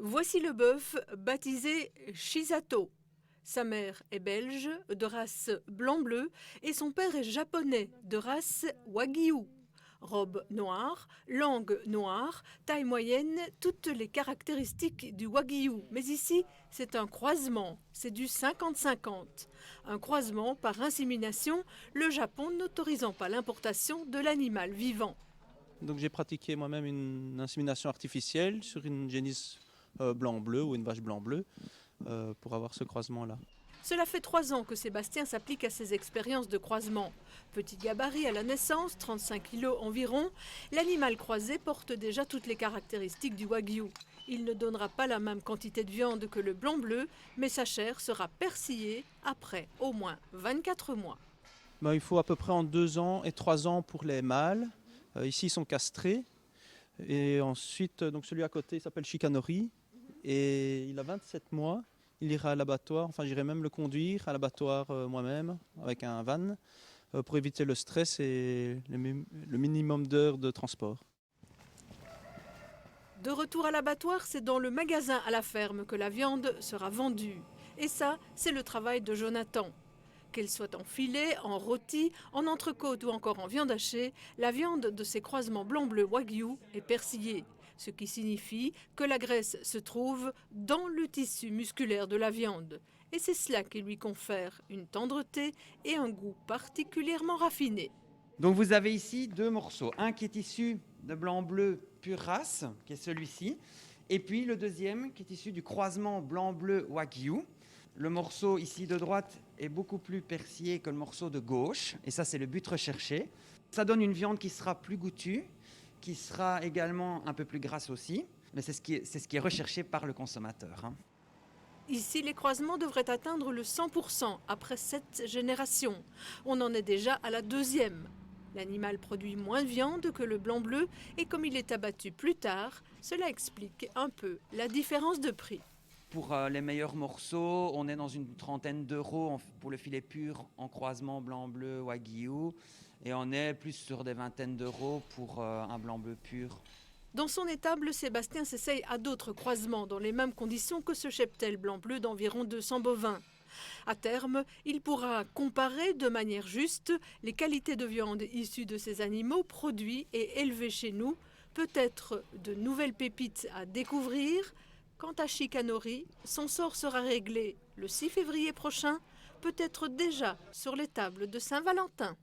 Voici le bœuf baptisé Shisato. Sa mère est belge, de race blanc-bleu, et son père est japonais, de race Wagyu. Robe noire, langue noire, taille moyenne, toutes les caractéristiques du Wagyu. Mais ici, c'est un croisement, c'est du 50-50. Un croisement par insémination, le Japon n'autorisant pas l'importation de l'animal vivant. Donc j'ai pratiqué moi-même une insémination artificielle sur une génisse blanc-bleu ou une vache blanc-bleu pour avoir ce croisement-là. Cela fait 3 ans que Sébastien s'applique à ses expériences de croisement. Petit gabarit à la naissance, 35 kg environ, l'animal croisé porte déjà toutes les caractéristiques du Wagyu. Il ne donnera pas la même quantité de viande que le blanc-bleu, mais sa chair sera persillée après au moins 24 mois. Il faut à peu près en 2 ans et 3 ans pour les mâles. Ici ils sont castrés. Et ensuite, donc celui à côté il s'appelle Shikanori et il a 27 mois. Il ira à l'abattoir, enfin j'irai même le conduire à l'abattoir moi-même avec un van pour éviter le stress et le minimum d'heures de transport. De retour à l'abattoir, c'est dans le magasin à la ferme que la viande sera vendue. Et ça, c'est le travail de Jonathan. Qu'elle soit en filet, en rôti, en entrecôte ou encore en viande hachée, la viande de ces croisements blanc-bleu Wagyu est persillée, ce qui signifie que la graisse se trouve dans le tissu musculaire de la viande. Et c'est cela qui lui confère une tendreté et un goût particulièrement raffiné. Donc vous avez ici 2 morceaux, un qui est issu de blanc-bleu pure race, qui est celui-ci, et puis le deuxième qui est issu du croisement blanc-bleu Wagyu. Le morceau ici de droite est beaucoup plus persillé que le morceau de gauche, et ça c'est le but recherché. Ça donne une viande qui sera plus goûtue, qui sera également un peu plus grasse aussi, mais c'est ce qui est recherché par le consommateur. Ici, les croisements devraient atteindre le 100% après 7 générations. On en est déjà à la 2e. L'animal produit moins de viande que le blanc-bleu et comme il est abattu plus tard, cela explique un peu la différence de prix. Pour les meilleurs morceaux, on est dans une trentaine d'euros pour le filet pur en croisement blanc-bleu Wagyu et on est plus sur des vingtaines d'euros pour un blanc-bleu pur. Dans son étable, Sébastien s'essaye à d'autres croisements dans les mêmes conditions que ce cheptel blanc-bleu d'environ 200 bovins. À terme, il pourra comparer de manière juste les qualités de viande issues de ces animaux produits et élevés chez nous, peut-être de nouvelles pépites à découvrir. Quant à Shikanori, son sort sera réglé le 6 février prochain, peut-être déjà sur les tables de Saint-Valentin.